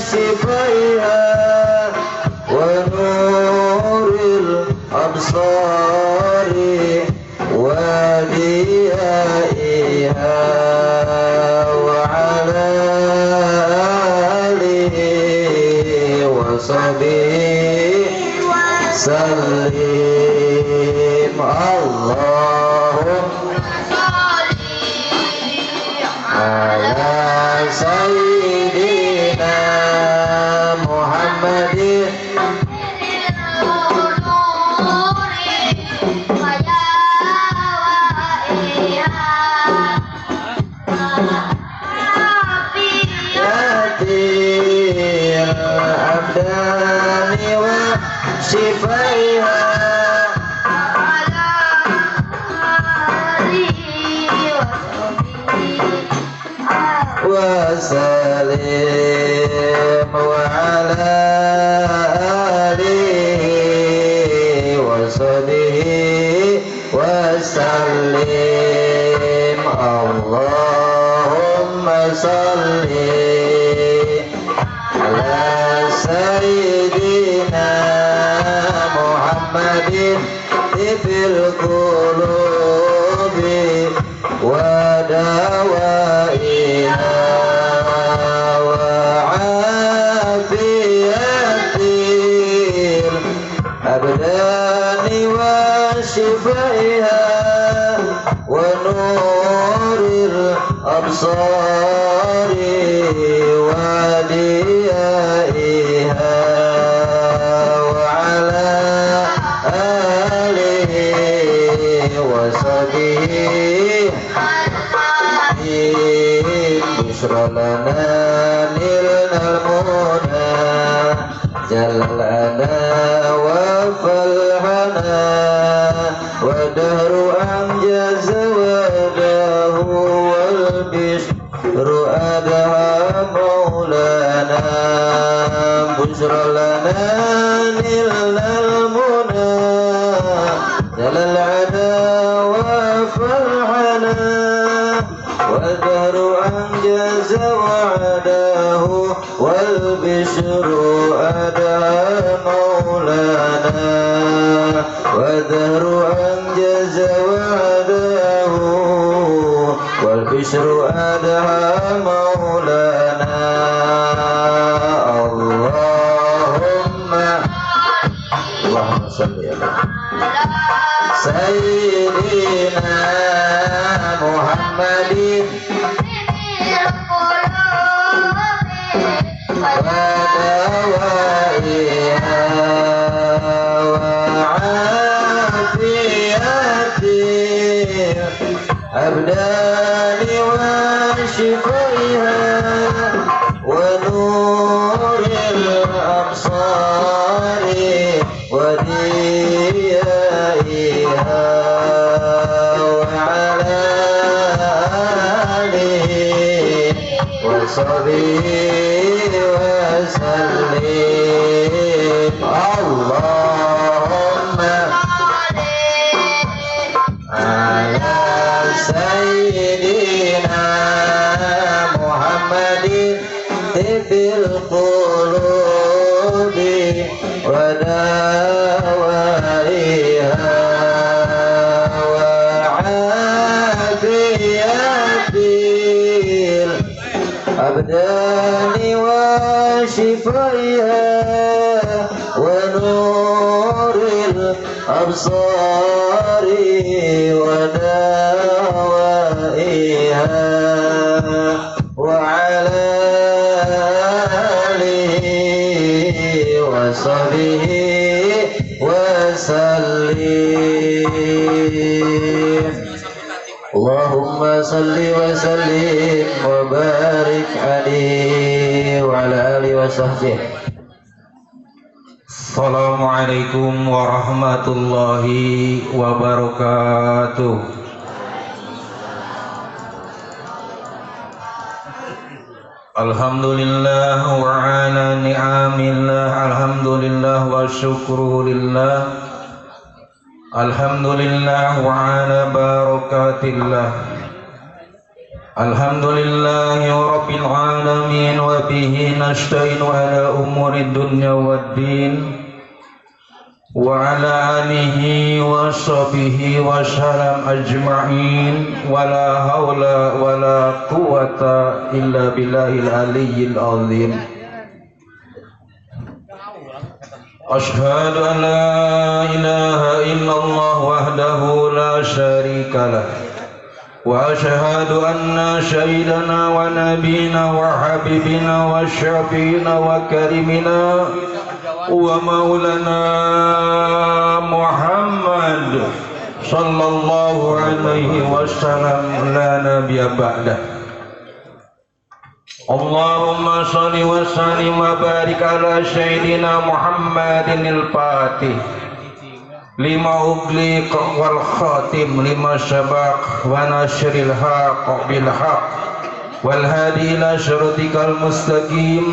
وشفائها ونور الأبصار وديائها وعلى آله وصحبه وسلم اللهم على سيدنا محمد الأبدان وشفائها وسلم وعلى آله وصحبه وسلم اللهم صل على سيدنا محمد طب القلوب ودوائها وعافية الأبدان وشفائها ونور الأبصار وديائها وعلى آله وصحبه بشرى لنا نلنا المنى جلنا وفلحنا ودهر أنجز وده والبشر أدهى مولانا بشرى لنا نلنا المنى جلنا وفلحنا والدهر أنجز وعده والبشر أدى مولانا والدهر أنجز وعده والبشر أدى مولانا اللهم صل على سيدنا محمد ودوائها وعافية الأبدان وشفائها ونور الأبصار وديائها وعلى آله وصحبه وسلم اللهم على سيدنا محمد طب القلوب ودوائها وعافية الأبدان وشفائها ونور الأبصار ودوائها وعلى آله وصحبه وسلم اللهم صل وسلم وبارك عليه وعلى آله وصحبه. Assalamualaikum warahmatullahi wabarakatuh. Alhamdulillah wa ala ni'amillah, alhamdulillah wa syukrulillah, alhamdulillah wa ala barakatillah. Alhamdulillahi rabbil alamin wa bihi nasta'inu ala umuri dunya waddin wa ala alihi wa sahbihi wa salam ajma'in wa la hawla wa la quwwata illa billahil aliyyil azim. Ashhadu an la ilaha illallah wahdahu la syarika lah wa ashhadu anna sayyidana wa nabiyina wa habibina wa syafi'ina wa karimina wa maulana Muhammad sallallahu alaihi wasallam la nabiyya ba'dah. Allahumma shalli wa sallim wa barik ala sayyidina Muhammadin al-Fatih lima ugliq wal khatim lima sabaq wa nashril haqq bil haqq wal hadi ila syaratikal mustaqim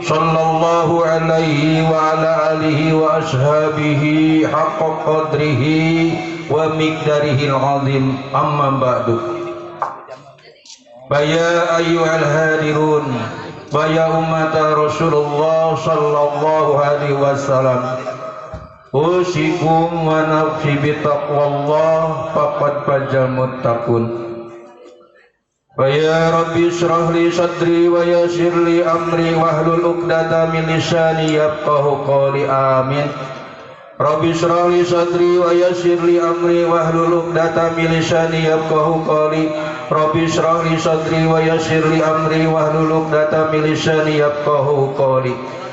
sallallahu alaihi wa ala alihi wa ashabihi haqqa qadrihi wa miqdarihil azim. Amma ba'du. Baya ayyuhal hadirun wa ya ummata Rasulullah sallallahu alaihi wasallam, usikum wa nafsi bitaqwallah faqad fajal muttaqun. Wa ya rabbi israh li sadri wa yassir li amri wahlul 'uqdatam min lisani yafqahu qawli. Amin. Rabbi israh li sadri wa yassir li amri wahlul 'uqdatam min lisani yafqahu qawli. Rabbi israh li sadri wa yassir li amri wahlul 'uqdatam min lisani yafqahu qawli.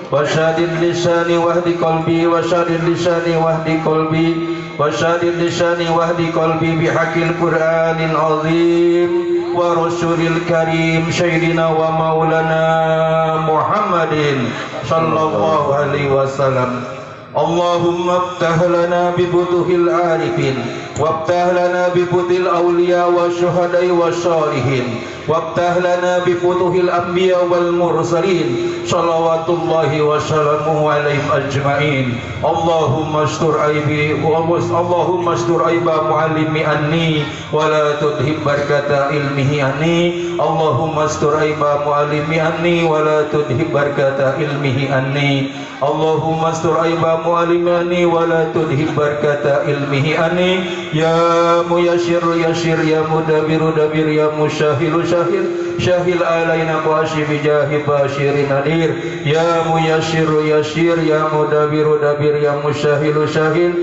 Wasyadid lisani wahdi qalbi wasyadid lisani wahdi qalbi wasyadid lisani wahdi qalbi bihaqil Qur'anil azim wa rasulil karim sayyidina wa maulana Muhammadin sallallahu alaihi wasallam. Allahumma aftah lana bi butuhil arifin waftah lana bi butil awliya wa syuhadai wa shalihin waftah lana bi futuhil anbiya wal mursalin salawatullahi wa salamuhu alaihim ajma'in. Allahumma astur aibi wa Allahumma astur aiba muallimi anni wa la tudhib barakata ilmihi anni. Allahumma astur aiba muallimi anni wa la tudhib barakata ilmihi anni. Allahumma astur aiba muallimi anni wa la tudhib barakata ilmihi anni. Ya muyassir yassir ya mudabbir dabbir ya musyahilu syahil alaina qasi bi jahi basyirin nadir. Ya muyassir yassir ya mudabbir dabbir ya musyahilu syahil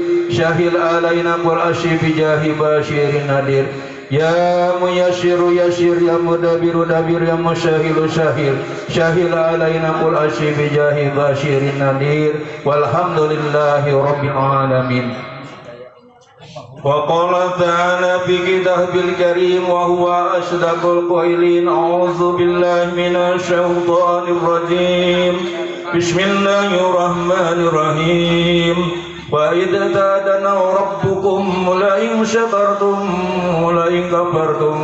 alaina qasi bi jahi basyirin nadir. Ya muyassir yassir ya mudabbir dabbir ya musyahilu syahil alaina qasi bi jahi basyirin nadir. Walhamdulillahi rabbil alamin. Wa qala ta'ala fi kitabil karim wa huwa asdaqul qailin. A'udzu billahi minasy syaithanir rajim. Bismillahirrahmanirrahim. Wa idza ta'adana rabbukum la in syakartum la in kafartum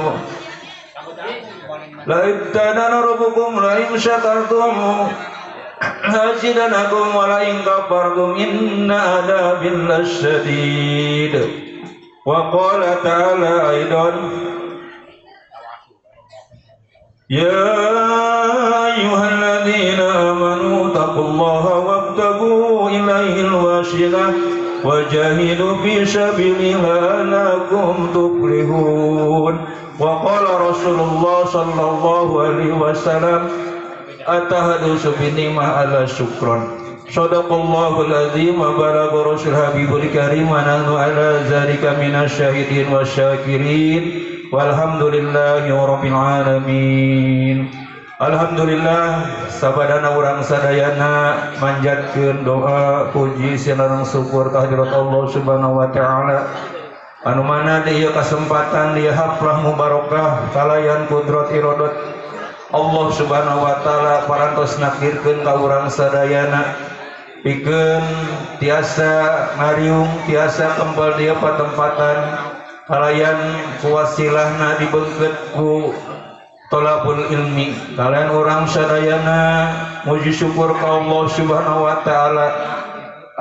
la idza rabbukum la in syakartum hazidanakum wa la in kafartum inna adabil lasyadid. Wa qala ta'ala aidan ya ayyuhalladzina amanu taqullaha wabtagu ilaihil wasilah wajahidu fi sabilihi la'allakum tuflihun. Wa qala Rasulullah sallallahu alaihi wasallam atahadutsu bi ni'mah ala syukran. Shadaqallahul azim wa balagha rasul habibul karim wa nahnu ala zalika minasy syahidin wasyakirin walhamdulillahi rabbil alamin. Alhamdulillah sabadana urang sadayana manjatkeun doa puji sareng syukur kehadirat Allah Subhanahu wa taala anu mana di kesempatan di haflah mubarakah kalayan kudrat iradat Allah Subhanahu wa taala parantos nakdirkeun ka urang sadayana pikeun tiasa ngariung tiasa kembal dia patempatan kalayan kuwasilahna dibeungkeut ku tolabul ilmi. Kalian orang sadayana muji syukur ka Allah Subhanahu wa taala.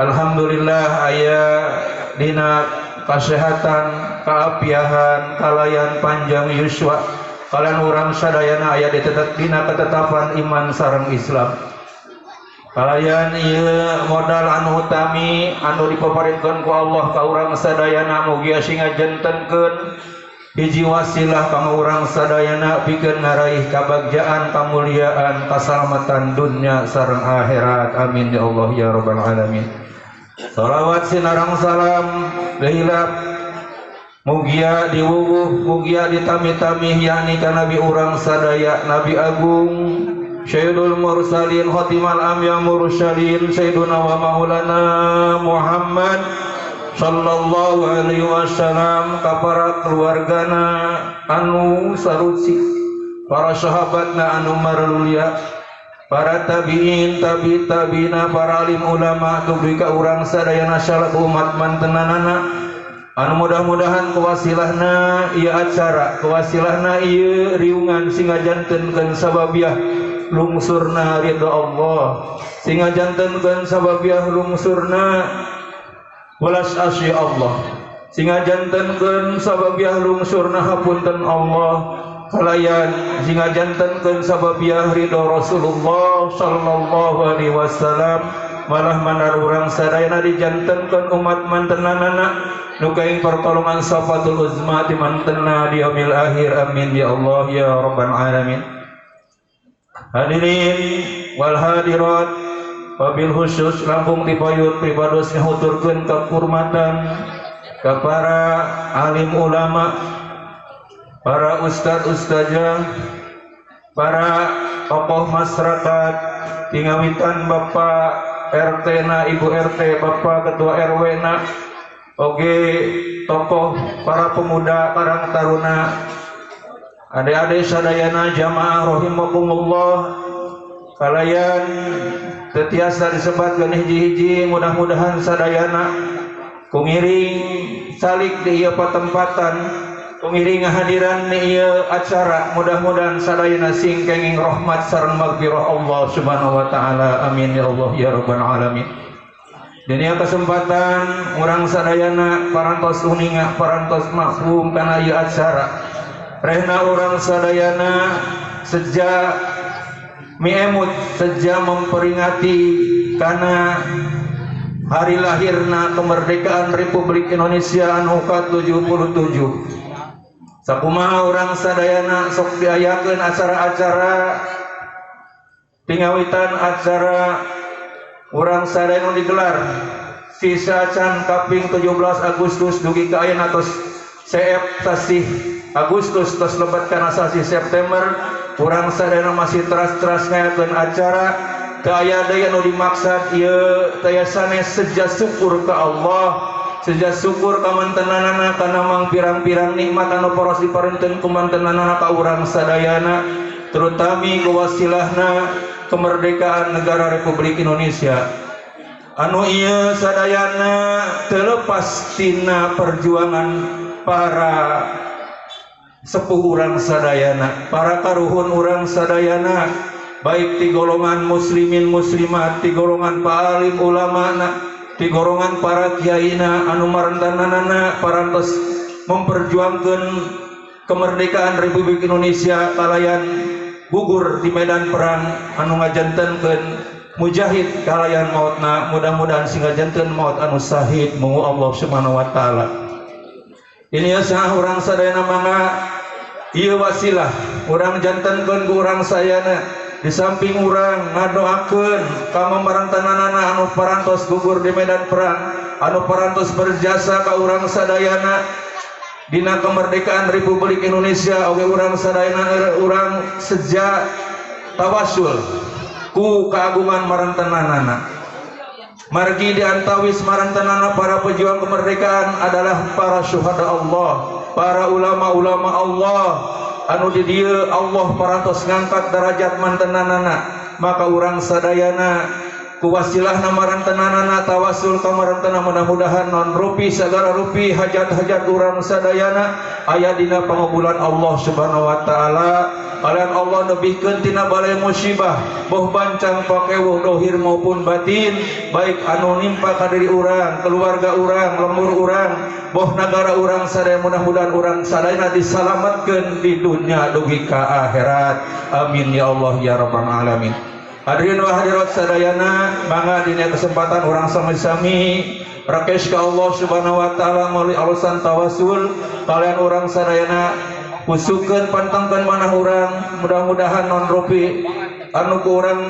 Alhamdulillah aya dina kesehatan, keapiahan, kalayan panjang yuswa kalian urang sadayana aya dina ketetapan iman sareng Islam. Kalian ieu modal anu utami anu dipaparintkeun ku Allah ka urang sadayana mugi asa ngajentenkeun hiji wasilah ka urang sadayana pikeun ngaraih kabagjaan, kamuliaan, kasalamatan dunya sareng akhirat. Amin ya Allah ya rabbal alamin. Shalawat sinarang salam leilap mugia diwuwuh mugia ditami-tami yakni ka nabi urang sadaya Nabi Agung Sayyidul Mursalin Khatimal Anbiya Mursalin Sayyiduna wa Maulana Muhammad sallallahu alaihi wasallam ka para keluargana anu saruci, para sahabatna anu marlulia, para tabiin, tabi'ina, para alim ulama tuluy ka urang sadayana salaku umat mantenanana anu mudah-mudahan kuwasilahna ieu acara, kuwasilahna ieu riungan sing ngajantenkeun sababiah lungsurna ridha Allah, sing ngajantenkeun sababiah lungsurna welas asy Allah, sing ngajantenkeun sababiah lungsurna hapunten Allah, kalayan sing ngajantenkeun sababiah ridha Rasulullah sallallahu alaihi wasallam, malah manar urang sadayana dijantenkeun umat mantenanana nu kaing pertolongan safatul uzma di mantenna di yaumil akhir. Amin ya Allah ya rabbal alamin. Hadirin wal hadirat, wabil khusus Lampung Tipayut pribados ngahuturkeun kahormatan ka para alim ulama, para ustad-ustadzah, para tokoh masyarakat, tingawitan Bapak RT na Ibu RT, Bapak Ketua RW na, oge tokoh para pemuda karang taruna, adik-adik sadayana jamaah rahimakumullah, kalayan tetiasa disebatkeun hiji-hiji, mudah-mudahan sadayana kungiring salik di ieu patempatan, kungiring ngahadiran di ieu acara, mudah-mudahan sadayana sing kenging rahmat sareng maghfirah Allah Subhanahu wa taala. Amin ya Allah ya rabbal alamin. Dina kesempatan urang sadayana parantos uninga parantos mafhum kana ieu acara. Rehna urang sadayana sejak miemut sejak memperingati karena hari lahirna kemerdekaan Republik Indonesia anu ke-77. Sakumaha urang sadayana sok diayakeun acara-acara pingawitan acara urang sadayana digelar sisa can kaping 17 Agustus dugi ka ayeuna tos CF sasih Agustus tos lebat kana sasih September. Urang sadayana masih teras-teras ngayakeun acara teu aya daya nu dimaksud ieu taya sanes seja syukur ka Allah, seja syukur ka mantenanana kana mang pirang-pirang nikmat anu poros diparenteun ku mantenanana ka urang sadayana, terutami ku wasilahna kemerdekaan negara Republik Indonesia anu ieu sadayana teu lepas tina perjuangan para sepuh urang sadayana, para karuhun urang sadayana, baik di golongan muslimin muslimat, di golongan para alim ulamana, di golongan para kiaina anu marentananana parantos memperjuangkeun kemerdekaan Republik Indonesia kalayan gugur di medan perang anu ngajantenkeun mujahid kalayan mautna, mudah-mudahan sing ngajantenkeun maut anu syahid moga Allah Subhanahu wa taala. Ini asa urang sadayana mangga ieu wasilah urang jantenkeun ku urang sayana di samping urang ngadoakeun ka mamarantanana anu parantos gugur di medan perang, anu parantos berjasa ka urang sadayana dina kemerdekaan Republik Indonesia, oge urang sadayana urang sejak tawasul ku keagungan marantanana. Margi diantawis marantanana para pejuang kemerdekaan adalah para syuhada Allah, para ulama-ulama Allah anu di dieu Allah parantos ngangkat derajat mantenanana. Maka urang sadayana ku wasilahna marantanana tawasul ka marantana, mudah-mudahan non rupi sagara rupi hajat-hajat urang sadayana aya dina pangabulan Allah Subhanahu wa taala. kalian Allah nebihkeun tina balai musibah boh bancang pakewuh dohir maupun batin, baik anu nimpa ka diri urang, keluarga urang, lembur urang, boh negara urang sadaya, mudah-mudahan urang sadayana disalamatkeun di dunia dugi ka akhirat. Amin ya Allah ya rabbal alamin. Hadirin wa hadirat sadayana, mangga dina kesempatan urang sami-sami rakesh ka Allah Subhanahu wa taala melalui alasan tawasul kalian urang sadayana pusukeun pantangkeun manah urang, mudah-mudahan non rupi anu ku urang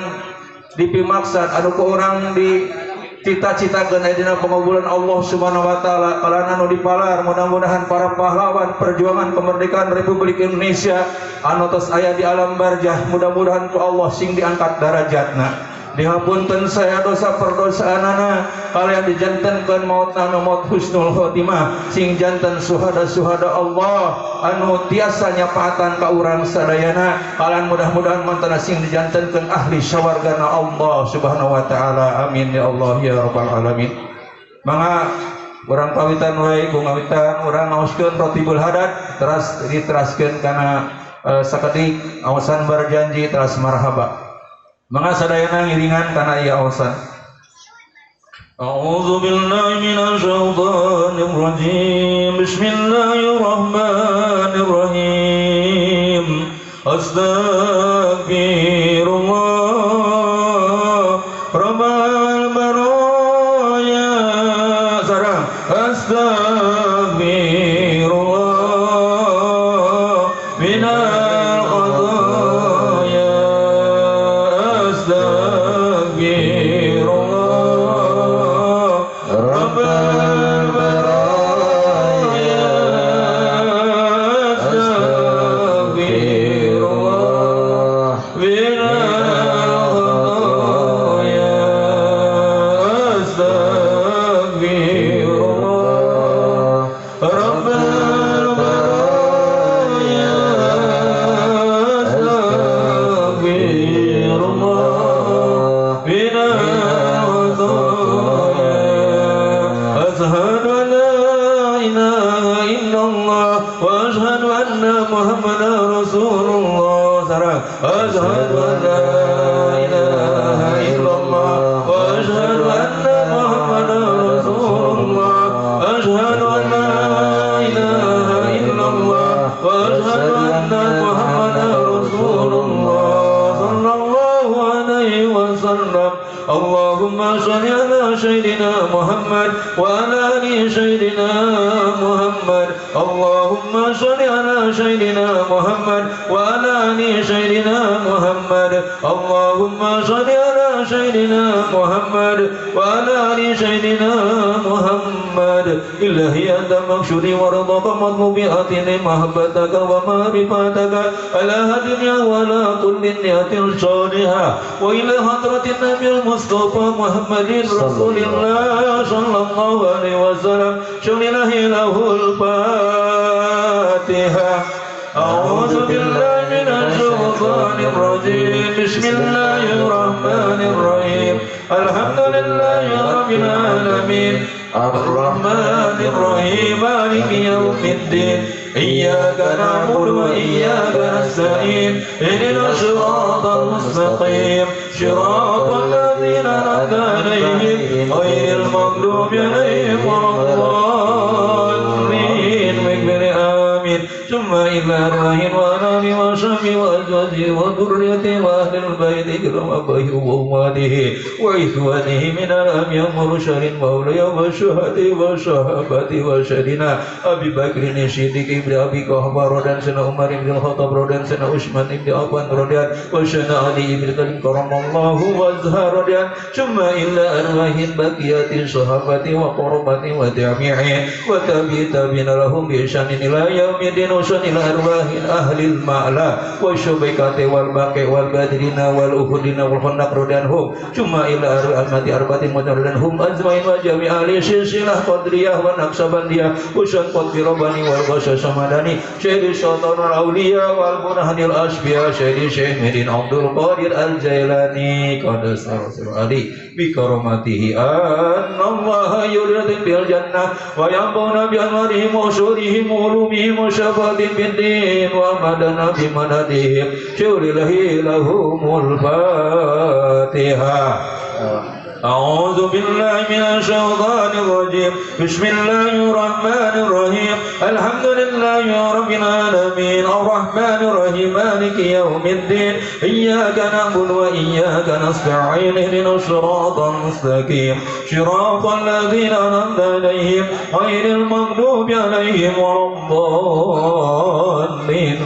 dipimaksad, anu ku urang di cita-citakeun dina pengabulan Allah Subhanahu wa taala kalian anu dipalar, mudah-mudahan para pahlawan perjuangan kemerdekaan Republik Indonesia anu tos aya di alam barzah, mudah-mudahan ku Allah sing diangkat derajatna, dihapunten saya dosa perdosaanana, kalian dijantankeun mautna maut husnul khotimah, sing jantan suhada-suhada Allah anu tiasa nyapaatan ka urang sadayana, kalian mudah-mudahan mantana sing dijantankeun ahli syawargana Allah Subhanahu wa taala. Amin ya Allah ya rabbal alamin. Mangga urang pawitan wae ku ngawitan urang ngaoskeun rotibul hadat teras diteraskeun kana sakedik awasan berjanji teras marhaba. Mangga sadayana ngiringan kana ieu awasan. A'udzu billahi minasy syaithanir rajim. Bismillahirrahmanirrahim. Astaghfirullah rabbal baraya. Sareng astaghfirullah minal khataaya. Astaghfirullah rabbal baraya. Astaghfirullah minal khataaya. Astaghfirullah rabbal baraya. Astaghfirullah minal khataaya. Asyhadu an la ilaha illallah wa asyhadu anna Muhammadar Rasulullah. Sareng asyhadu an la ilaha illallah wa asyhadu anna Muhammadar Rasulullah. Asyhadu an la ilaha illallah wa asyhadu anna Muhammadar Rasulullah sallallahu alaihi wasallam. Allahumma shalli ala sayyidina Muhammad wa ala ali sayyidina Muhammad. Allahumma shalli ala sayyidina Muhammad wa ala ali sayyidina Muhammad. Allahumma shalli ala sayyidina Muhammad wa ala ali sayyidina Muhammad. Ilahi anta maqsudi wa ridhaka matlubi atini mahabbataka wa ma'rifataka ala hadina wa ala kulli niyatin salihah wa ila hadratin nabiyil Mustafa Muhammadin Rasulillah sallallahu alaihi wasallam. Syunilahi lahul Fatihah. A'udzu billahi minasy syaithanir rajim. Bismillahirrahmanirrahim. Alhamdulillahi rabbil alamin. Ar-Rahmanir Rahim. Maliki yaumiddin. Iyyaka na'budu wa iyyaka nasta'in. Ihdinas siratal mustaqim. Shiratal ladzina an'amta 'alaihim ghairil maghdubi 'alaihim waladdallin. Amin. Summa ila arwahin wa alihi wa sahbihi wa azwajihi wa dhurriyyatihi wa ahlil baiti kiram abahi wa ummatihi wa ikhwanihi min al-amyam wa rusharin mawliya wa syuhadi wa sahabati wa syadina Abi Bakrin Siddiq ibn Abi Quhafa rodan sana Umar ibn Khattab rodan sana Utsman ibn Affan rodan wa sana Ali ibn Talib karamallahu wajha rodan. Summa ila arwahin baqiyati sahabati wa qurabati wa tabi'in wa tabi'in lahum bi ihsanin ila yaumil usun ila arwahin ahlil ma'la wa syubikati wal baqi wal badrina wal uhudina wal khandaq rodanhum. Cuma ila al-mati arbati mudarran hum azmain wa jami'ali silsilah qadriyah wa naqsabandiyah usun qadri rabbani wal qasas samadani syekh sultan al-awliya wal burhanil asfiya syekh Muhyiddin Abdul Qadir al-Jailani qadas rasul ali bi karamatihi annallaha yuridu bil jannah wa yaquna bi amrihim wa syurihim wa ulumihim wa syafatin bid din wa madana bi بمددهم شر الله لهم الفاتحة أعوذ بالله من الشيطان الرجيم بسم الله الرحمن الرحيم الحمد لله رب العالمين الرحمن الرحيم مالك يوم الدين إياك نعبد وإياك نستعين اهدنا الصراط المستقيم صراط الذين أنعمت عليهم غير المغضوب عليهم ولا الضالين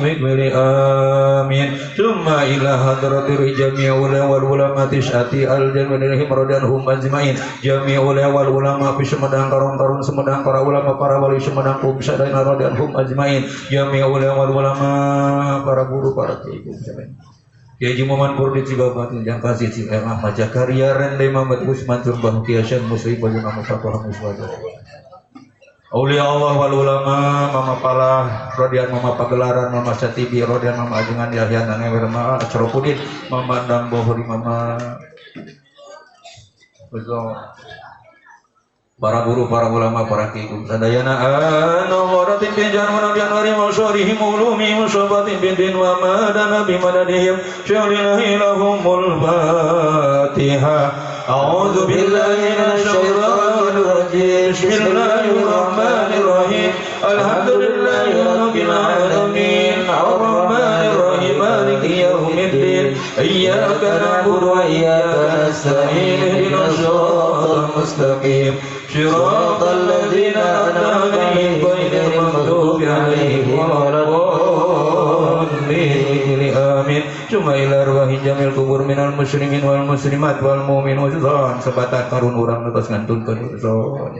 آمين ثم إلى حضرة جميع العلماء تشأتي الجنة إليهم radhiyallahu ajmain jami'ul wal ulama fi sumedang karun-karun sumedang para ulama para wali sumedang kum sadayana radhiyallahu ajmain jami'ul wal ulama para guru para kiai Kiai Muhammad Purdi Cibabat yang kasih si Ahmad Jakaria Rende Muhammad Usman Turbah Kiasan Muslim baju nama Fatwa Muswada Aulia Allah wal ulama Mama Palah Rodian Mama Pagelaran Mama Satibi Rodian Mama Ajengan Yahya Nangewer Mama Acropudin Mama Dang Bohori Mama para guru, para ulama, para kiai sadayana anawaratin binjan wa nabiyan warim wa syarihim ulumi wa syabatin bindin wa madana bimadadihim syalilahi lahumul fatihah a'udzu billahi minasyaitonir rajim bismillahirrahmanirrahim alhamdulillahi rabbil alamin arrahmanir rahim maliki yaumiddin iyyaka na'budu wa iyyaka nasta'in ihdinas siratal mustaqim صراط الذين أنعمت عليهم غير المغضوب عليهم ولا الضالين آمين ثم إلى أرواح جميع القبور من المسلمين والمسلمات والمؤمنين والمؤمنات sebatas karun urang lepas ngantunkeun uzon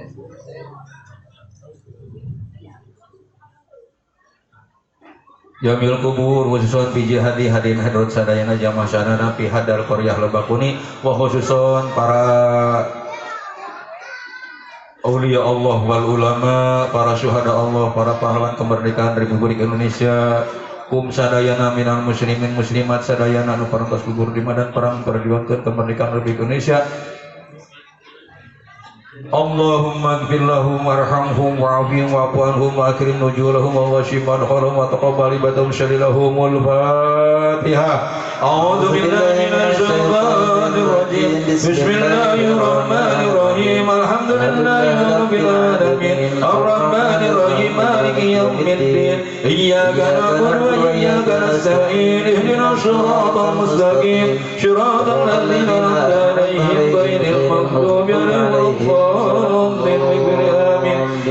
Jamil kubur khususon piji hadi hadin hadrot sadayana jamaah sanana fi hadal qaryah Lebakuni wa khususon para Aulia Allah wal ulama, para syuhada Allah, para pahlawan kemerdekaan Republik Indonesia, kum sadayana minal muslimin muslimat sadayana anu parantos gugur di medan perang perjuangkan kemerdekaan Republik Indonesia. Allahumma ighfir lahum warhamhum wa'afihim wa'fu anhum wa akrim nuzulahum wa washif madkhalahum wa taqabbal ibadahum shalilahumul Fatihah. A'udzu billahi minasyaitonir rajim. Bismillahirrahmanirrahim. Alhamdulillahi rabbil alamin. Arrahmanir rahim. Maliki yaumiddin. Iyyaka na'budu wa iyyaka nasta'in. Ihdinas siratal mustaqim. Siratal ladzina an'amta 'alaihim ghairil maghdubi 'alaihim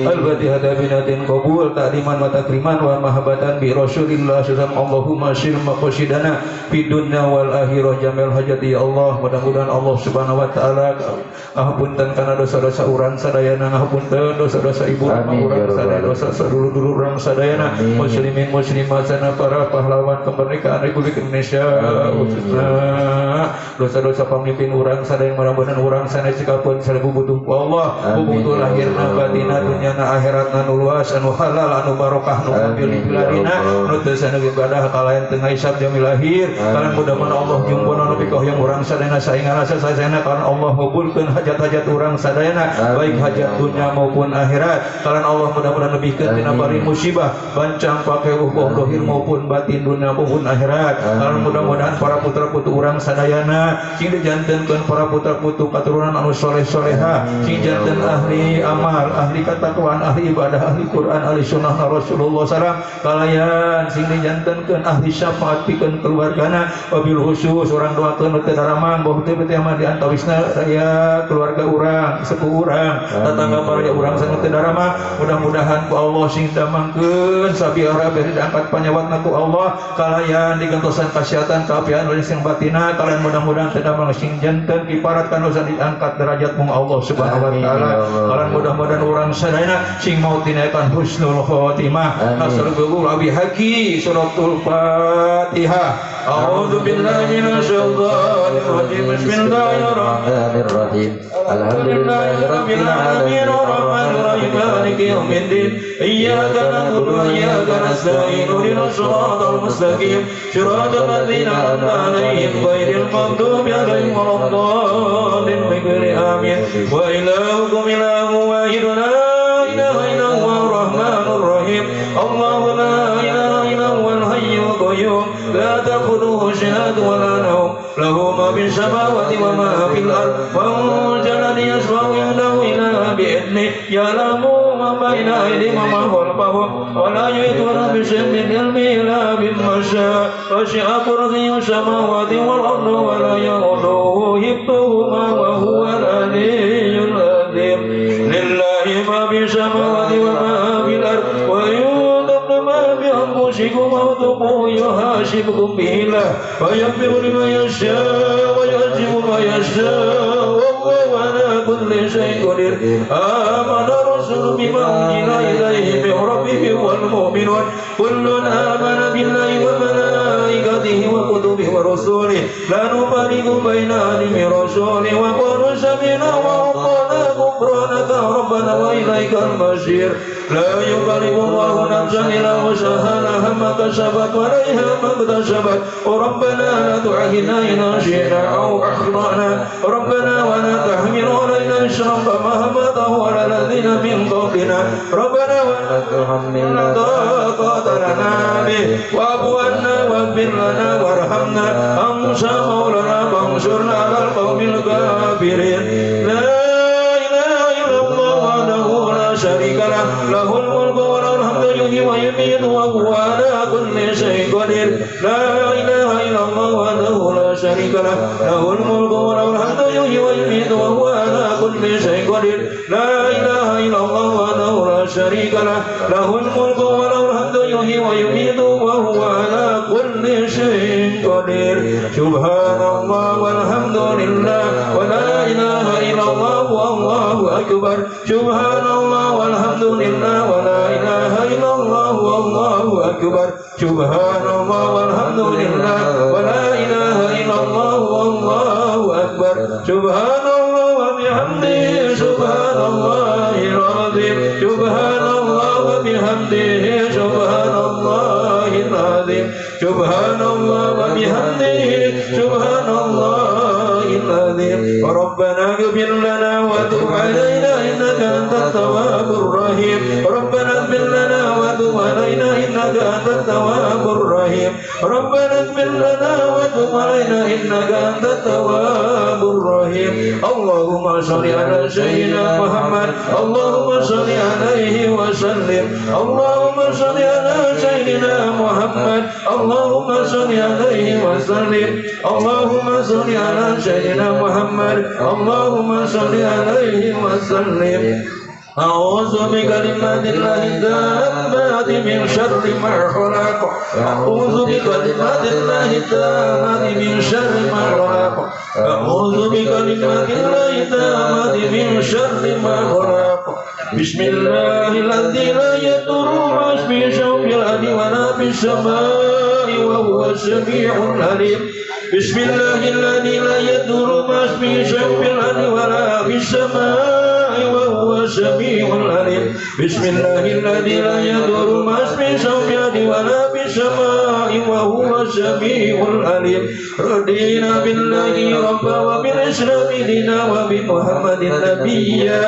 Al-Fatihah binatin qabul ta'liman wa takriman wa mahabbatan bi Rasulillah sallallahu Allahumma syir maqasidana fid dunya wal akhirah jamil hajati ya Allah mudah-mudahan Allah subhanahu wa ta'ala ngapunten kana dosa-dosa urang sadayana ngapunten dosa-dosa ibu urang sadayana dosa sadulur urang sadayana muslimin muslimat sana para pahlawan kemerdekaan Republik Indonesia khususna dosa-dosa pamimpin urang sadayana mudah-mudahan urang sana cikapeun sarebu butuh ku Allah butuh lahirna batina dunyana akhiratna nu luas anu halal anu barokah nu ambil biladina nu teu sana ibadah kalayan teu ngaisab jamil lahir kalayan mudah-mudahan Allah jumpuna nu pikoh yang urang sadayana saingan sasana kalayan Allah ngabulkeun hajat-hajat urang sadayana baik hajat dunya maupun akhirat kalayan Allah mudah-mudahan lebihkeun tina bari musibah bancang pake uhboh dohir maupun batin dunya maupun akhirat kalayan mudah-mudahan para putra-putu urang sadayana sing dijantenkeun para putra-putu katurunan anu soleh-soleha sing janten ahli amal ahli katakwaan ahli ibadah ahli Quran ahli sunnah Rasulullah SAW kalayan sing dijantenkeun ahli syafaat pikeun keluargana wabil khusus orang doakeun teu daramang boh teu teh mah diantawisna raya keluarga urang sepuh urang tetangga para urang sangat teu daramang mudah-mudahan ku Allah sing damangkeun sabiara beri diangkat panyawatna ku Allah kalayan digantosan kasihatan kaapian sing batina kalayan mudah-mudahan teu damang sing janten kiparat kana diangkat derajat mung Allah subhanahu wa taala kalayan mudah-mudahan urang sadayana sing mau dinaekan husnul khotimah nasrul abi haqi suratul Fatihah a'udzu billahi minasyaitonir rajim bismillahirrahmanirrahim alhamdulillahi rabbil alamin arrahmanir rahim maliki yaumiddin iyyaka na'budu wa iyyaka nasta'in ihdinas siratal mustaqim siratal ladzina an'amta 'alaihim ghairil maghdubi 'alaihim waladdallin amin wa ilahukum ilahun wahidun la ilaha illallah arrahmanur rahim Allahu la ilaha illa huwal hayyul qayyum صلاة ولا نوم له ما في السماوات وما في الأرض وهو الذي يشفع عنده إلا بإذنه يعلم ما بين أيديهم وما خلفهم ولا يحيطون بشيء من علمه إلا بما شاء وسع كرسيه السماوات والأرض ولا يؤوده حفظهما وهو العلي العظيم لله ما في السماوات وما في الأرض ويعلم ما بأنفسكم وتقوا يحاسبكم به الله ويغفر لمن يشاء ويعذب من يشاء والله على كل شيء قدير آمن الرسول بما أنزل إليه من ربه والمؤمنون كل آمن بالله وملائكته وكتبه ورسله لا نفرق بين أحد من رسوله وقالوا سمعنا وأطعنا غفرانك ربنا وإليك المصير لا يكلف الله نفسا إلا وسعها لها ما كسبت وعليها ما اكتسبت ربنا لا تؤاخذنا إن نسينا أو أخطأنا ربنا ولا تحمل علينا إصرا كما حملته على الذين من قبلنا ربنا ولا تحملنا طاقة لنا به واعف عنا واغفر لنا وارحمنا أنت مولانا فانصرنا على القوم الكافرين لا إله إلا الله وحده لا شريك له له الملك وله الحمد يحيي ويميت وهو على كل شيء قدير لا إله إلا الله وحده لا شريك له له الملك وله الحمد يحيي ويميت وهو على كل شيء قدير لا إله إلا الله وحده لا شريك له له الملك وله الحمد يحيي ويميت وهو على كل شيء قدير سبحان الله والحمد لله ولا إله إلا الله والله أكبر سبحان الله والحمد لله ولا إله إلا الله والله أكبر سبحان الله والحمد لله ولا إله إلا الله والله أكبر سبحان الله وبحمده سبحان الله العظيم سبحان الله وبحمده سبحان الله العظيم سبحان الله وبحمده سبحان الله العظيم ربنا اغفر لنا وتب علينا إنك أنت التواب الرحيم ربنا اغفر لنا وتب علينا إنك أنت التواب الرحيم ربنا اغفر لنا وتب علينا إنك أنت التواب الرحيم اللهم صل على سيدنا محمد اللهم صل عليه وسلم اللهم صل على سيدنا محمد اللهم صل عليه وسلم اللهم صل على سيدنا محمد اللهم صل عليه وسلم أعوذ بكلمات الله التامات من شر ما خلق أعوذ بكلمات الله التامات من شر ما خلق أعوذ بكلمات الله التامات من شر ما خلق بسم الله الذي لا يضر مع اسمه شيء في الأرض ولا في السماء وهو السميع العليم بسم الله الذي لا يضر مع اسمه شيء في الأرض ولا في السماء وهو السميع العليم بسم الله الذي لا يضر مع اسمه شيء في الأرض ولا في السماء وهو السميع العليم رضينا بالله ربا وبالإسلام دينا وبمحمد نبيا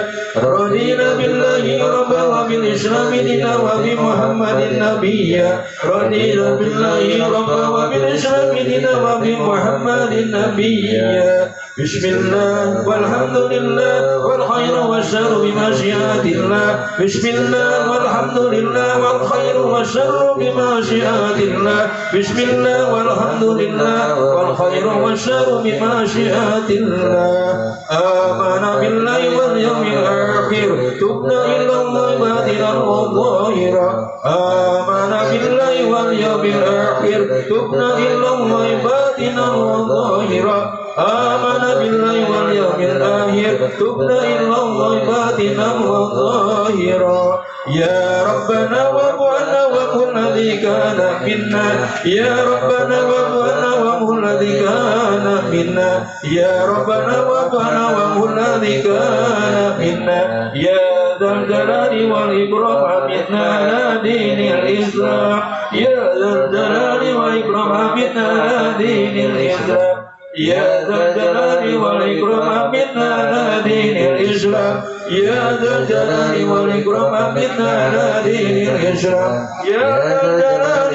رضينا بالله ربا وبالإسلام دينا وبمحمد نبيا رضينا بالله ربا وبالإسلام دينا وبمحمد نبيا بسم الله والحمد لله والخير والشر بمشيئة الله بسم الله والحمد لله والخير والشر بمشيئة الله بسم الله والحمد لله والخير والشر بمشيئة الله آمن بالله واليوم الآخر تبنا إلى الله باطنا وظاهرا آمن بالله واليوم الآخر تبنا إلى الله باطنا وظاهرا آمن بالله واليوم الآخر تبنا إلى الله باطنا وظاهرا يا ربنا وابعنا وكل الذي كان منا يا ربنا وابعنا وكل الذي كان منا يا ربنا وابعنا وكل الذي كان منا يا ذا الجلال والإكرام عمدنا على دين الإسلام يا ذا الجلال والإكرام عمدنا على دين الإسلام يا ذا الجلال والإكرام منا على دين الإسلام يا ذا الجلال والإكرام منا على دين الإسلام يا ذا الجلال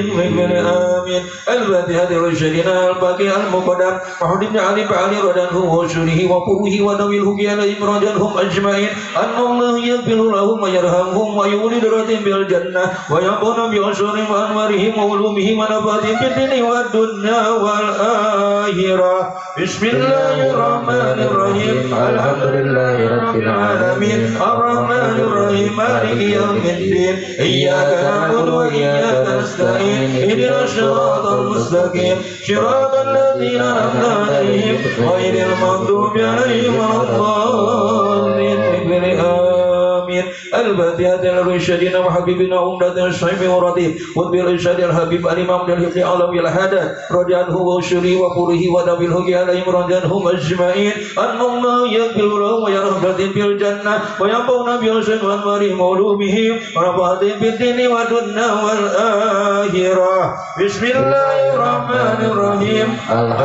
آمين الفاتحة لرشدنا الباقي المقدم محمد بن علي بعلي رضاه وشره وقوه ونوله بأليهم رجلهم أجمعين أن الله يغفر لهم ويرحمهم ويولد رتهم بالجنة ويقون بأشرهم وأنوارهم وعلومهم ونفاتهم في الدين والدنيا والآخرة بسم الله الرحمن الرحيم الحمد لله رب العالمين الرحمن الرحيم مالك يوم الدين إياك نعبد وإياك نستعين اهدنا الصراط المستقيم صراط الذين أنعمت عليهم غير المغضوب عليهم ولا الضالين آمين الفاتحة لرشدنا وحبيبنا عمدة الشيخ ورضيه وبالإرشاد الحبيب الإمام الحفظ علوي الحدث رضي عنه وشره وقوله ونبي الهدي عليهم رضي عنهم أجمعين أن الله يغفر لهم ويرحمهم في الجنة ويقون بأشهد أنوارهم وعلومهم ونفعتهم في الدين والدنيا والآخرة بسم الله الرحمن الرحيم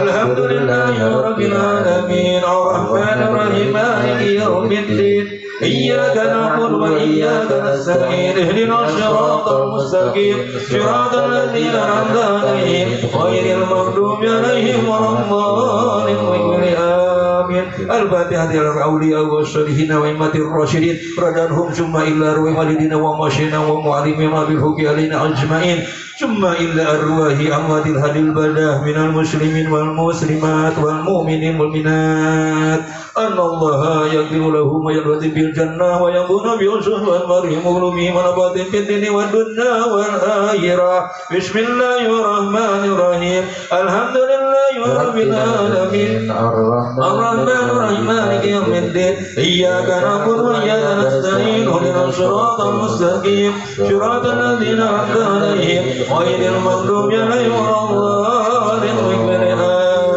الحمد لله رب العالمين الرحمن الرحيم مالك يوم الدين إياك نعبد وإياك نستعين اهدنا الصراط المستقيم صراط الذين أنعمت عليهم غير المغضوب عليهم ولا الضالين آمين الفاتحة للأولياء والصالحين وأئمة الراشدين رضاهم ثم إلى أرواح والدينا ومشينا ومعلمنا بالحق علينا أجمعين ثم إلى أرواح أموات الهدي البلاد من المسلمين والمسلمات والمؤمنين والمؤمنات أن الله يغفر لهم ويرحمهم بالجنة ويكون بأشهد أنوارهم وعلومهم ونفعتهم في الدين والدنيا والآخرة بسم الله الرحمن الرحيم الحمد لله رب العالمين الرحمن الرحيم مالك يوم الدين إياك نعبد وإياك نستعين اهدنا الصراط المستقيم صراط الذين أنعمت عليهم غير المغضوب عليهم ولا الضالين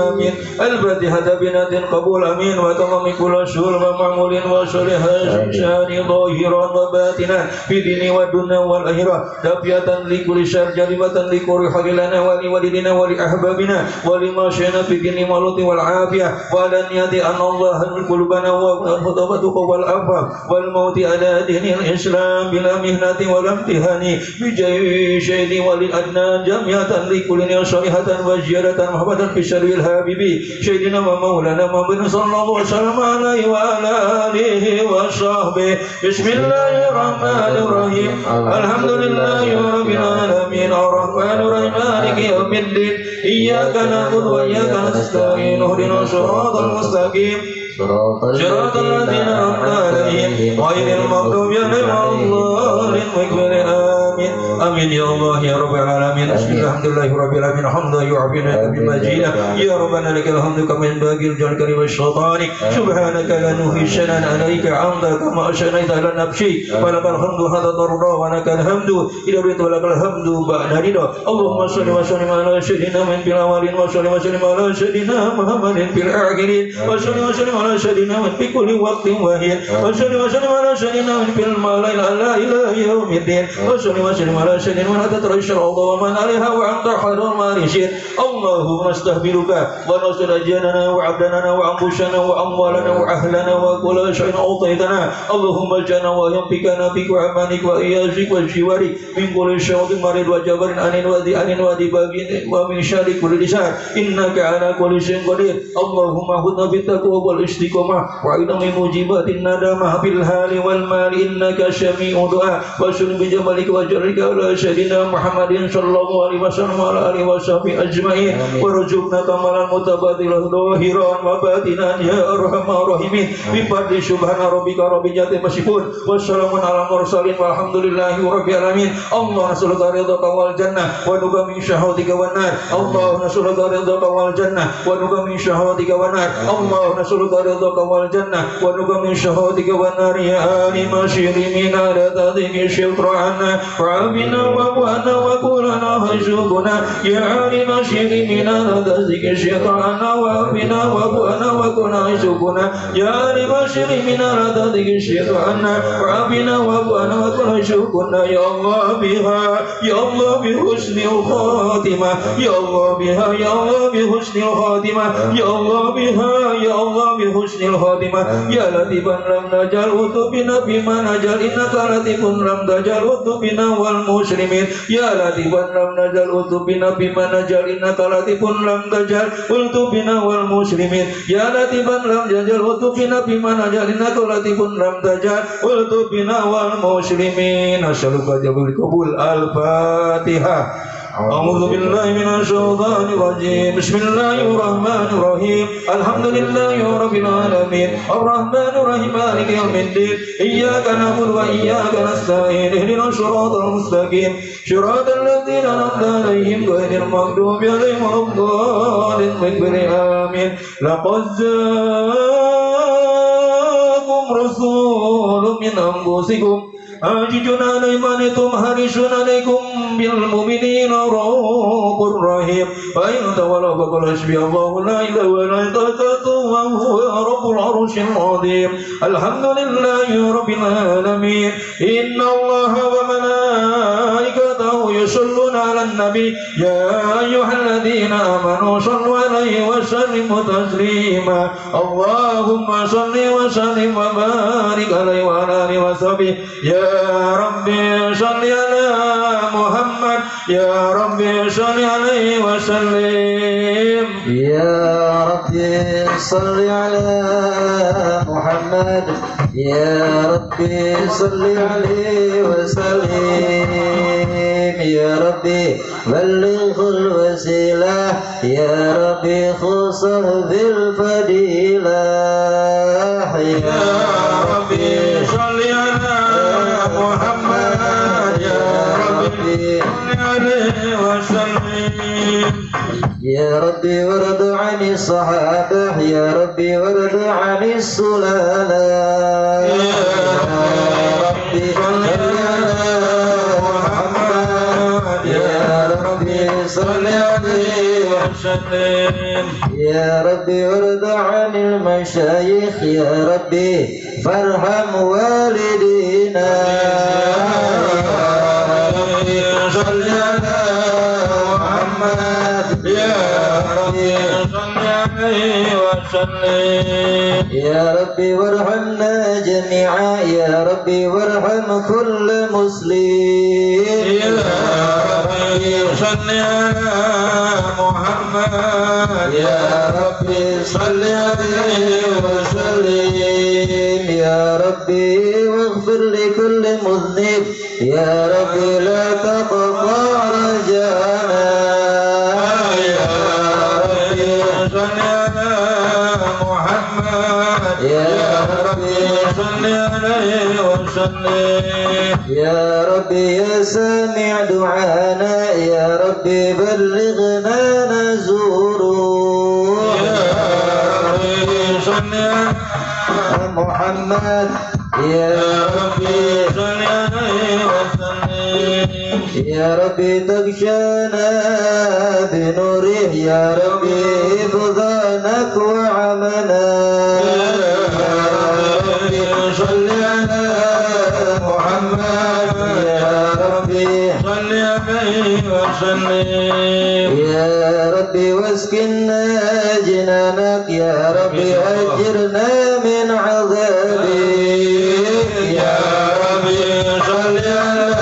آمين الفاتحة بنات قبول أمين وتمام كل شهور ومعمول وصالح شان ظاهرا وباطنا في دين والدنيا والآخرة دافية لكل شر جالبة لكل حق لنا ولوالدنا ولأحبابنا ولما شئنا في دين واللطف والعافية وعلى نية أن الله قلوبنا والخطبة والعفو والموت على دين الإسلام بلا مهنة ولا امتحان بجيش وللأدنى جميعا لكل صالحة وزيادة محبة في شر الحبيب سيدنا ومولانا محمد صلى الله عليه وسلم عليه وعلى آله وصحبه بسم الله الرحمن الرحيم الحمد لله رب العالمين الرحمن الرحيم مالك يوم الدين إياك نعبد وإياك نستعين اهدنا الصراط المستقيم صراط الذين أنعمت عليهم غير المغضوب عليهم ولا الضالين آمين آمين يا الله يا رب العالمين بسم الله الحمد لله رب العالمين حمدا يعافينا بمجيئنا يا ربنا لك الحمد كما ينبغي الجلال والسلطان سبحانك لا نحصي ثناء عليك أنت كما أثنيت على نفسك ولك الحمد حتى ترضى ولك الحمد إذا رضيت ولك الحمد بعد رضا اللهم صل وسلم على سيدنا من في الأولين وصل وسلم على سيدنا محمد في الآخرين وصل وسلم على سيدنا من في كل وقت وحين وصل وسلم على سيدنا من في المال على إلى يوم الدين وصل وسلم على سيدنا من حتى تعيش الأرض ومن عليها وأنت خير الوارثين اللهم نستغفرك ونصر أجيالنا وعبدنا وأنفسنا وأموالنا وأهلنا وكل شيء أعطيتنا اللهم اجعلنا وينفقنا بك وأمانك وإياك والجوارك من كل شر مريض وجبر أن وذباب ومن شر كل لسان إنك على كل شيء قدير اللهم خذنا بالتقوى والاستقامة وعينا من موجبات الندامة في الحال والمال إنك سميع دعاء وسل بجمالك وجرك على سيدنا محمد صلى الله عليه وسلم وعلى آله وصحبه أجمعين وارزقنا كمالا متبادلا ظاهرا وباطنا يا أرحم الراحمين بفضل سبحان ربك رب العزة عما يصفون والسلام على المرسلين والحمد لله رب العالمين الله نسألك رضاك والجنة ونجوك من شهوتك والنار الله نسألك رضاك والجنة ونجوك من شهوتك والنار الله نسألك رضاك والجنة ونجوك من شهوتك والنار يا آل مشير من على تذيك شكرنا وعافنا وابوانا وكلنا حجوبنا يا آل مشير من على تذيك شكرنا وعافنا وابوانا وكلنا حجوبنا يا آل مشير من على تذيك شكرنا وعافنا وابوانا وكلنا حجوبنا يا الله بها يا الله بحسن الخاتمة يا الله بها يا الله بحسن الخاتمة يا الله بها يا الله بحسن بحسن الخاتمة يا لطيفا لم نجعل بنا بما نجعل إنك لطيف لم تجعل بنا والمسلمين يا لطيفا لم نجعل بنا بما نجعل إنك لطيف لم تجعل بنا والمسلمين يا لطيفا لم تجعل بنا بما نجعل إنك لطيف لم تجعل بنا والمسلمين أسألك جبل قبول الفاتحة أعوذ بالله من الشيطان الرجيم بسم الله الرحمن الرحيم الحمد لله رب العالمين الرحمن الرحيم مالك يوم الدين إياك نعبد وإياك نستعين اهدنا الصراط المستقيم صراط الذين أنعمت عليهم غير المغضوب عليهم ولا الضالين آمين لقد جاءكم رسول من أنفسكم عزيز عليكم ما عنتم حريص عليكم بالمؤمنين رؤوف رحيم فإن تولوا فقل حسبي الله لا إله إلا هو وهو رب العرش العظيم الحمد لله رب العالمين إن الله وملائكته يصلون على النبي يا أيها الذين آمنوا صلوا عليه وسلموا تسليما اللهم صل وسلم وبارك عليه وعلى آله وصحبه يا ربي صل على محمد يا ربي صل عليه وسلم يا ربي صل على محمد يا ربي صل عليه وسلم يا ربي بلغ الوسيلة يا ربي خصه بالفضيلة يا ربي صل على محمد يا ربي صل عليه وسلم يا ربي ورد عن الصحابة يا ربي ورد عن السلالة يا ربي صل على محمد يا ربي صل عليه وسلم يا ربي ورد عن المشايخ يا ربي فارحم والدينا صل على محمد يا ربي صل عليه وسلم يا ربي وارحمنا جميعا يا ربي وارحم كل مسلم يا ربي صل على محمد يا ربي صل عليه وسلم يا ربي واغفر لكل مذنب يا ربي لا تقطع رجانا يا ربي صل على محمد يا ربي صل عليه وسلم يا ربي يا سامع دعانا يا ربي بلغنا نزوره يا ربي صل على محمد يا ربي صل عليه وسلم يا ربي تغشانا بنوره يا ربي حفظانك وعمنا يا ربي صل على محمد يا ربي صل عليه وسلم يا ربي واسكننا جنانك يا ربي أجرنا من عذابك يا ربي صل على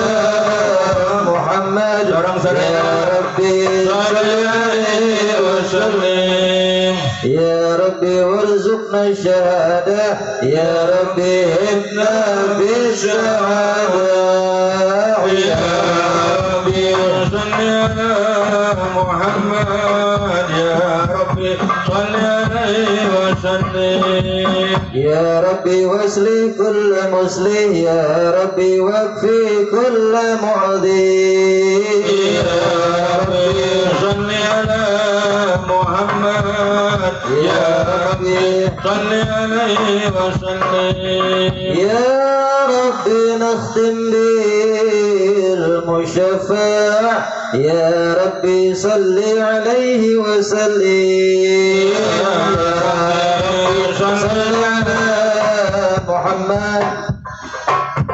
محمد يا ربي صل عليه وسلم يا ربي وارزقنا الشهادة يا ربي هبنا بالسعادة يا ربي صل على محمد يا ربي صل عليه وسلم يا ربي واسلي كل مسلم يا ربي واكفي كل معذي يا ربي صل على محمد يا ربي صل عليه وسلم يا ربي نختم بالمشفع يا ربي صل عليه وسلم صل على محمد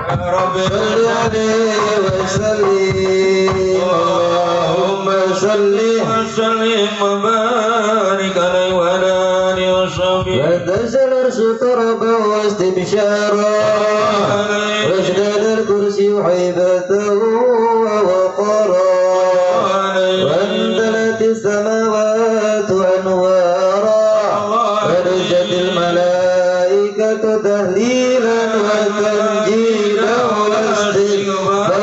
يا ربي صل عليه وسلم اللهم صل وسلم وبارك عليه وعلى آله وصحبه وصحبه وتزل طربا واستبشارا وازداد الكرسي حيبته ووقرا وانزلت السماوات أنوارا ورجت الملائكة تهليلا وتنجيلا واستغفارا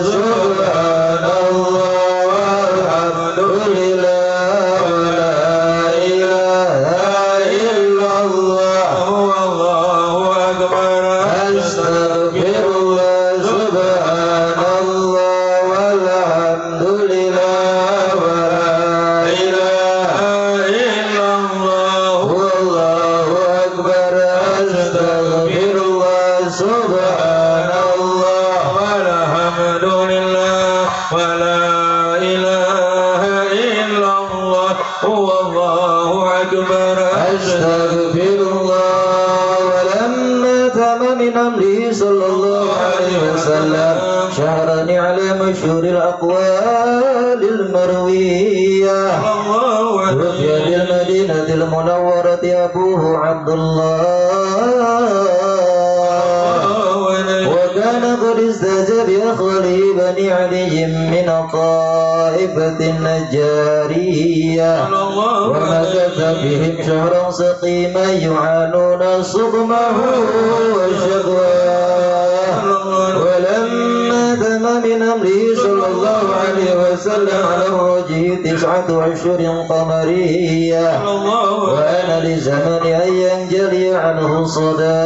سبحان الله والحمد لله ولا إله إلا الله والله أكبر أستغفر الله سبحان الله والحمد لله ولا إله إلا الله والله أكبر أستغفر الله سبحان الله والحمد لله ولا إله إلا الله والله أكبر أستغفر الله. ولما تم من أمره صلى الله عليه وسلم شهرا على مشهور الأقوال المروية رفع بالمدينة المنورة أبوه عبد الله وكان قد استجاب بأخوله بني علي من الطائفة النجارية ومكث بهم شهرا سقيما يعانون صدمه وشكواه. ولما تم من أمره صلى الله عليه وسلم على الرجل 9 أشهر قمرية وأن لزمن أن ينجلي عنه صداه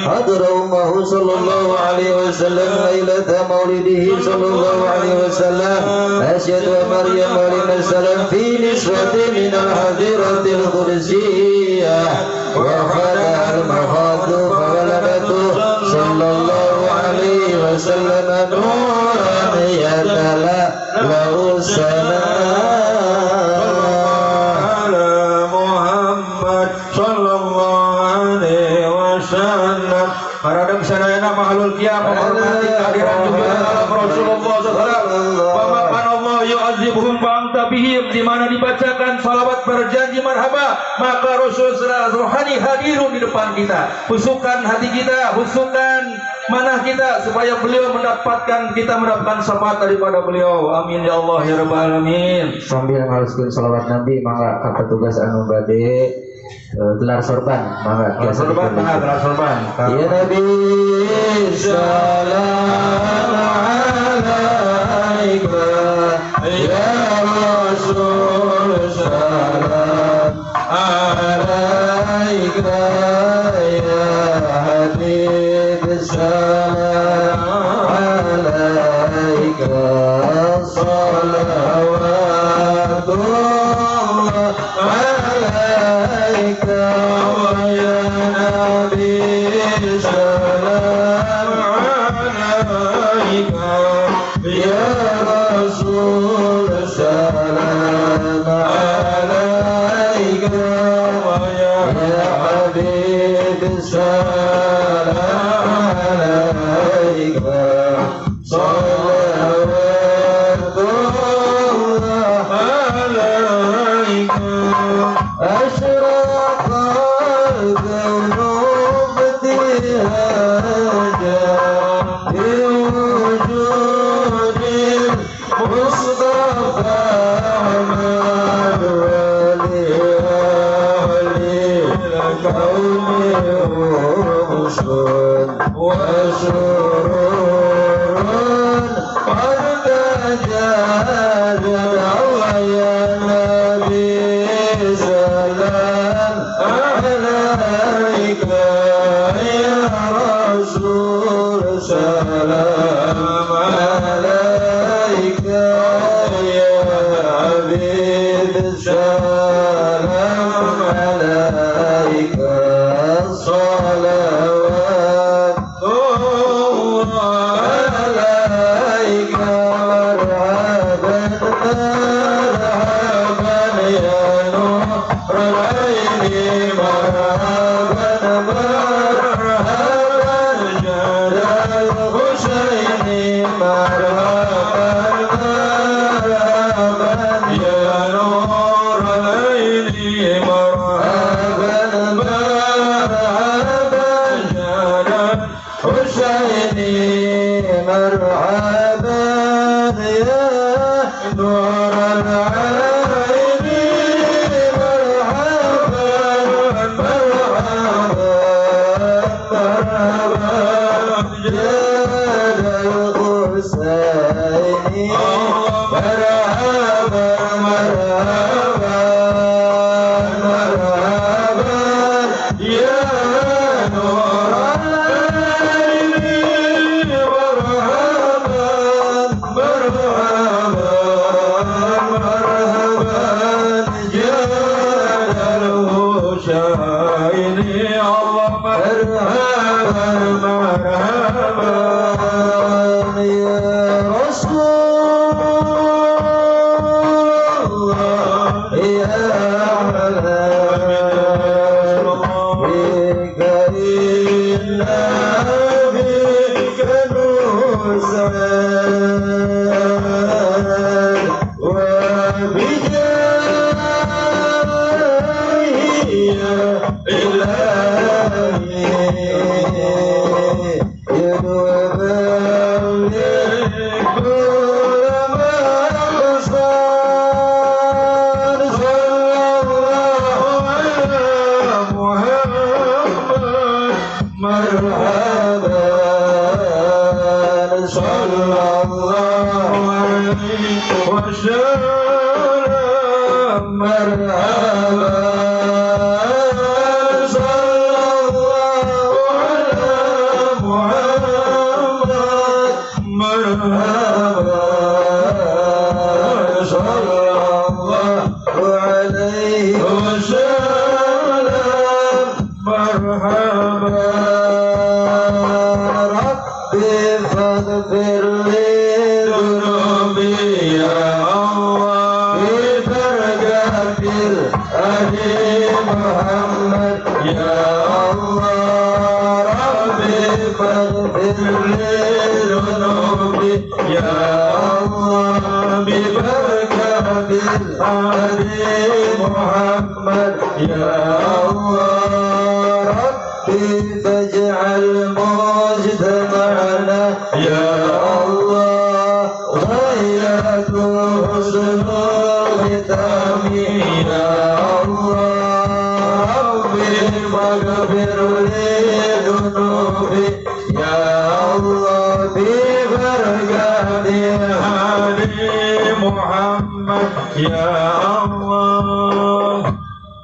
حضر أمه صلى الله عليه وسلم ليلة مولده صلى الله عليه وسلم أشهد مريم عليه السلام في نسوة من الحضيرة القدسية وفتح المخاض فولدته صلى الله عليه وسلم نورا يتلألأ السماء على محمد صلى الله عليه وسلم. Para sadayana mahlul qiyam menghormati kehadiran junjungan alam Rasulullah SAW. Wa man Allah yu'adzibuhum wa anta bihim, di mana dibacakan salawat berjanji marhaba, maka Rasulullah rohani hadirun di depan kita. Husukan hati kita, husukan manah kita supaya beliau mendapatkan syafaat daripada beliau. Amin ya Allah ya rabbal alamin. Sambil ngaluskeun salawat Nabi mangga ka petugas anu bade gelar sorban mangga biasa Sorban, gelar sorban. Ya Nabi salam alaika ya Rasul salam alaika ya Habib salam alaika salawatullah alaika ya Nabi salam alaika ya Rasul salam alaika ya Habib salam alaika salawatullah alaika أشرق الكون ابتهاجا بوجود المصطفى أحمد وللكون رشد وسرور قد تجلى يا نبي سلام عليك يا رسول سلام عليك يا حبيب سلام عليك الصلوات الله عليك مرحبا مرحبا يا نور العين مرحبا مرحبا جلال الحسين مرحبا مرحبا يا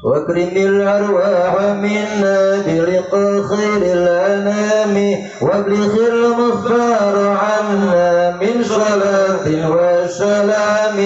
واكرم الأرواح منا بلقاء خير الأنام وابلغ المختار عنا من صلاة وسلام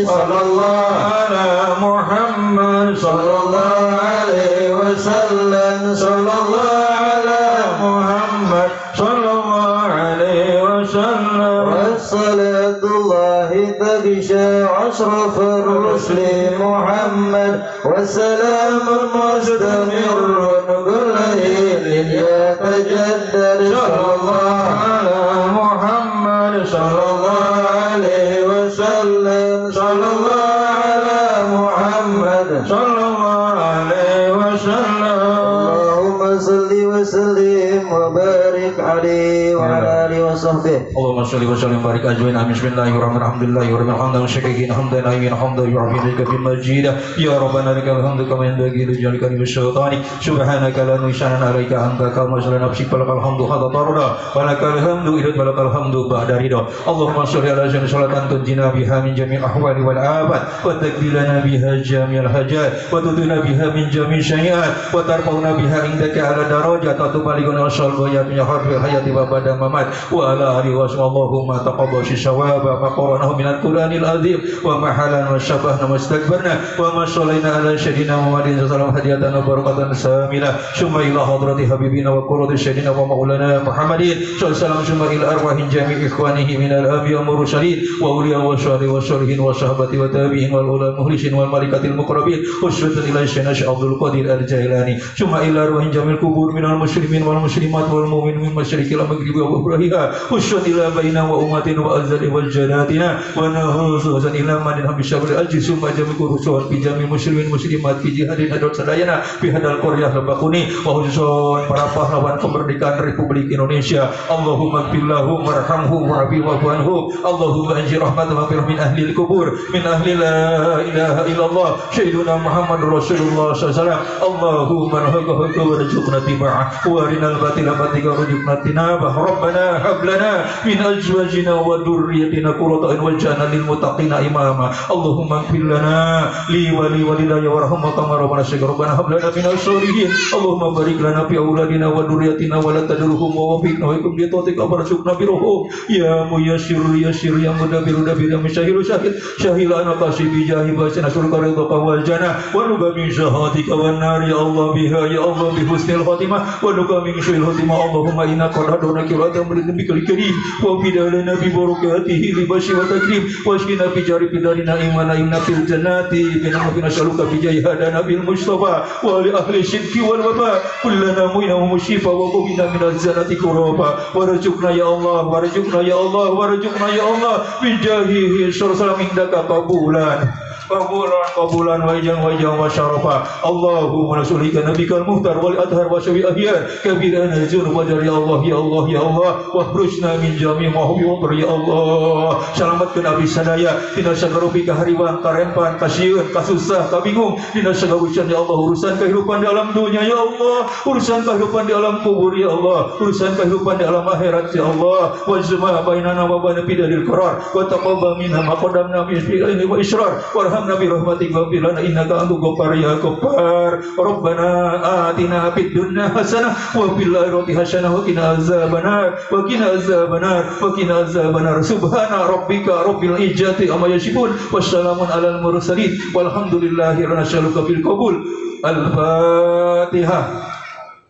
صلى الله على محمد صلى الله عليه وسلم صلى الله على محمد صلى الله عليه وسلم والصلاة الله تغشى أشرف الرسل محمد وسلام مستمر كل حين يتجدد صلى الله على محمد صلى الله عليه وسلم صلى الله على محمد صلى الله عليه وسلم اللهم صل وسلم وبارك عليه وعلى آله وصحبه اللهم صل وسلم وبارك أجمعين بسم الله الرحمن الرحيم الحمد لله رب العالمين وشكرين حمدا نعيمين حمدا يعفي لك بالمجيد يا ربنا لك الحمد كما ينبغي لجلالك والسلطان سبحانك لا نحصي عليك أنت كما صلى نفسك فلك الحمد حتى ترضى ولك الحمد إذا ولك الحمد بعد رضا اللهم صل على سيدنا صلاة تنجينا بها من جميع الأحوال والآفات وتقضي لنا بها جميع الحاجات وتدنا بها من جميع السيئات وترفعنا بها عندك على درجات وتبلغنا الصلاة من حرف الحياة وبعد الممات وعلى آله وصحبه اللهم تقبل الثواب ما قرأناه من القرآن العظيم وما حلنا وشبهنا واستكبرنا وما صلينا على سيدنا محمد صلى الله عليه وسلم هدية وبركة ساملة ثم إلى حضرة حبيبنا وقرة سيدنا ومولانا محمد صلى الله عليه وسلم ثم إلى أرواح جميع إخوانه من الأنبياء والمرسلين وأولياء والصالحين والصالحين والصحابة والتابعين والعلماء المخلصين والملائكة المقربين خصوصا إلى سيدنا عبد القادر الجيلاني ثم إلى أرواح جميع القبور من المسلمين والمسلمات والمؤمنين من مشرق إلى مغرب وأفراحها خشوة إلى بيننا وأمتنا وأزل والجناتنا ونهوزا إلى من هم بشبر الأجل ثم جميع رسول في جميع المسلمين muslimat في jihad hadrat sadayana fi hadal qaryah Lebakuni wa khususon para pahlawan kemerdekaan Republik Indonesia. Allahumma billahu warhamhu wa'afi wa'fu anhu. Allahumma anjir rahmatan min ahli al-kubur min ahli la ilaha illallah sayyiduna Muhammadur Rasulullah sallallahu. Allahumma rahmaka warzuqna tiba'ah wa arinal batila batika warzuqna tinabah. Rabbana hab lana min azwajina wa dhurriyyatina qurrata a'yun waj'alna lil muttaqina imama. Allahumma ighfir lana li wa li walidayya warhamna kama rabbana syaghir. Rabbana hab lana min as-solihin. Allahumma barik lana fi auladina wa dhurriyyatina wa la tadurhum wa wafiqna wa ikum li tautika warzuqna birruhum ya muyassir yassir ya mudabbir dabbir ya musyahiru syahid syahil ana qasibi jahi basina surga ridha wal jannah wa nuga min syahadika wan nar ya Allah biha ya Allah bi husnil khatimah wa nuga min syu'il khatimah. Allahumma inna qad hadana qiratan min nabiyil karim wa bidalana bi barakatihi li bashi wa takrim wa shkina fi jari bidarina imana inna fil jannati bina nas'aluka bi jahi hadana bil mustafa wa li ahli syirki wal waba kullana mu'ina wa musyifa wa qubina min az-zanati quraba warzuqna ya Allah warzuqna ya Allah warzuqna ya Allah bi jahihi sallallahu indaka qabulan wa ijam wa syarafa. Allahumma rasulika nabikal muhtar wal adhar wa syawi ahyar kabirana zul wajar ya Allah ya Allah ya Allah wa hrusna min jami' ma hubi wa ya Allah. Selamatkan abdi sadaya tina sagarupi kahariwan karempan kasieun kasusah kabingung tina sagarusan ya Allah urusan kehidupan di alam dunia ya Allah urusan kehidupan di alam kubur ya Allah urusan kehidupan di alam akhirat ya Allah wa jma' bainana wa baina bidalil qarar wa taqabbal minna ma qaddamna min fi'li wa israr Nabi rahmatik wa bilana innaka antu ghaffar ya ghaffar. Rabbana atina fid dunya hasanah wa fil akhirati hasanah wa qina azabannar wa qina azabannar wa qina azabannar. Subhana rabbika rabbil izzati amma yasifun wassalamun alal mursalin walhamdulillahi rabbil bil qabul. Al-Fatihah.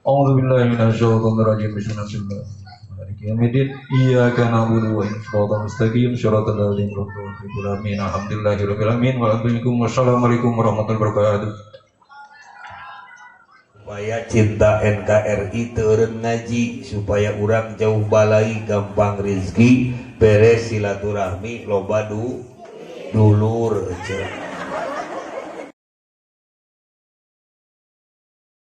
A'udzu billahi minasy syaithanir rajim. Bismillahirrahmanirrahim. Yamidin iyyaka na'budu wa iyyaka nasta'in mustaqim syiratal ladzina an'amta 'alaihim alhamdulillahirabbil alamin wa assalamualaikum warahmatullahi wabarakatuh. Supaya cinta NKRI teureun ngaji supaya urang jauh balai gampang rezeki beres silaturahmi loba dulur